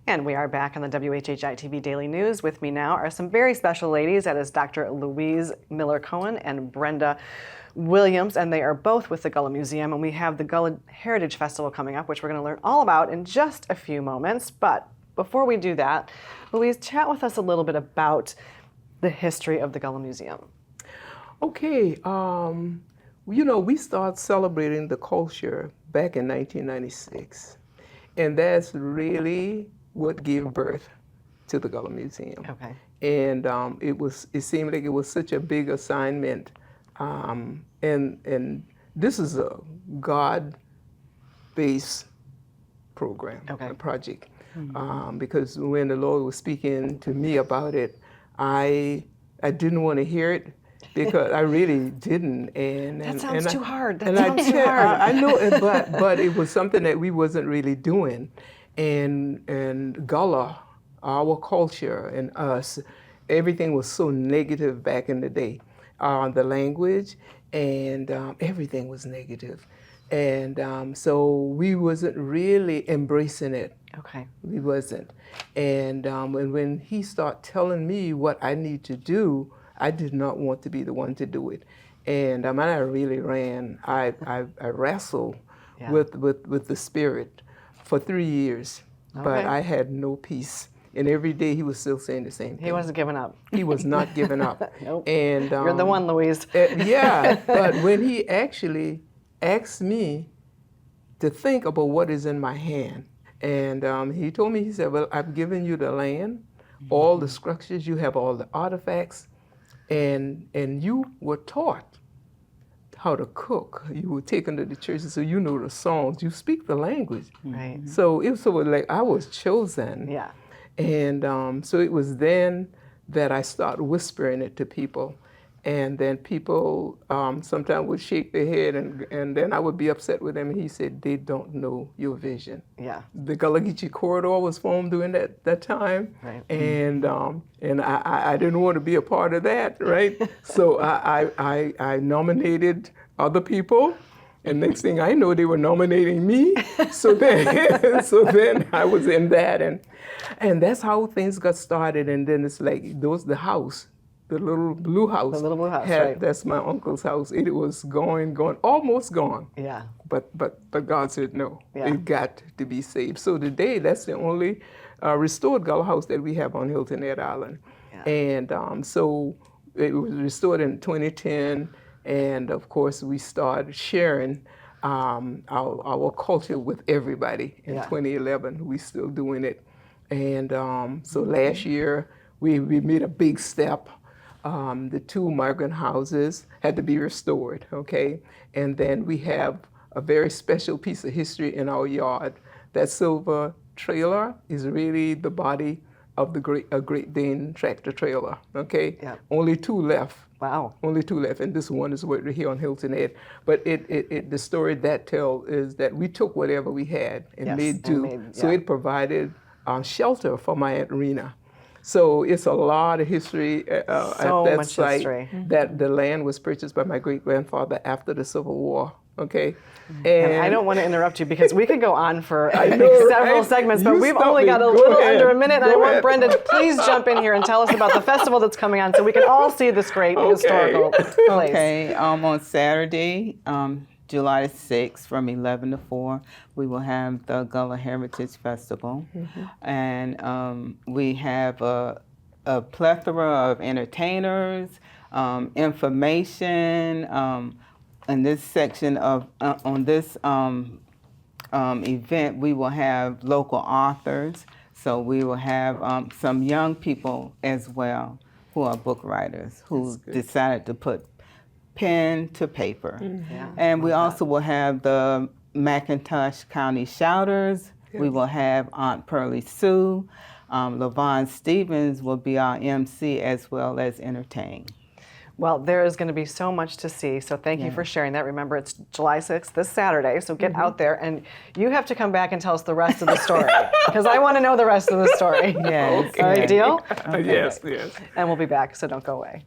And we are back on the WHHI-TV Daily News. With me now are some very special ladies. That is Dr. Louise Miller-Cohen and Brenda Williams, and they are both with the Gullah Museum. And we have the Gullah Heritage Festival coming up, which we're going to learn all about in just a few moments. But before we do that, Louise, chat with us a little bit about the history of the Gullah Museum. Okay, we started celebrating the culture back in 1996. And that's really what gave birth to the Gullah Museum. Okay. And it seemed like it was such a big assignment. And this is a God-based program, okay. a project. Because when the Lord was speaking to me about it, I didn't want to hear it because I really didn't. That sounds too hard. I know it, but it was something that we wasn't really doing. And Gullah, our culture and us, everything was so negative back in the day. The language and everything was negative. And so we wasn't really embracing it. Okay. We wasn't. And when he started telling me what I need to do, I did not want to be the one to do it. And I really ran. I wrestled with the Spirit for 3 years, but I had no peace. And every day he was still saying the same thing. He wasn't giving up. He was not giving up. Nope. And you're the one, Louise. Yeah, but when he actually asked me to think about what is in my hand, and he told me, he said, well, I've given you the land, all the structures, you have all the artifacts, and you were taught how to cook. You were taken to the churches, so you know the songs, you speak the language. Right. So it was sort of like I was chosen. Yeah. And so it was then that I started whispering it to people. And then people sometimes would shake their head, and then I would be upset with them. And he said, they don't know your vision. Yeah. The Gullah corridor was formed during that time. Right. And I didn't want to be a part of that, right? So I nominated other people. And next thing I know, they were nominating me. So then I was in that. And that's how things got started. And then it's like, the house. The little blue house. The little blue house, right. That's my uncle's house. It was gone, almost gone. Yeah. But God said no. Yeah. It got to be saved. So today, that's the only restored Gullah house that we have on Hilton Head Island. Yeah. And so it was restored in 2010. And of course, we started sharing our culture with everybody in 2011. We're still doing it. And so last year, we made a big step. The 2 migrant houses had to be restored, okay? And then we have a very special piece of history in our yard. That silver trailer is really the body of the Great Dane tractor trailer, okay? Yeah. Only 2 left. Wow. Only 2 left, and this one is right here on Hilton Head. But the story that tells is that we took whatever we had and made do. So it provided shelter for my Aunt Rena. So it's a lot of history at that site. History. That the land was purchased by my great-grandfather after the Civil War, okay? And I don't want to interrupt you because we could go on for several segments, but we've only got a little under a minute. And I want Brenda to please jump in here and tell us about the festival that's coming on so we can all see this great historical place. Okay, on Saturday, July 6th from 11 to 4, we will have the Gullah Heritage Festival. And we have a plethora of entertainers, information. In this section of, on this event, we will have local authors. So we will have some young people as well who are book writers who decided to put pen to paper. And we also will have the McIntosh County Shouters. We will have Aunt Pearlie Sue. LaVon Stevens will be our MC as well as entertain. Well, there is going to be so much to see, so thank you for sharing that. Remember, it's July 6th, this Saturday, so get out there, and you have to come back and tell us the rest of the story, because I want to know the rest of the story. Yes. All right, deal? Yes, yes. And we'll be back, so don't go away.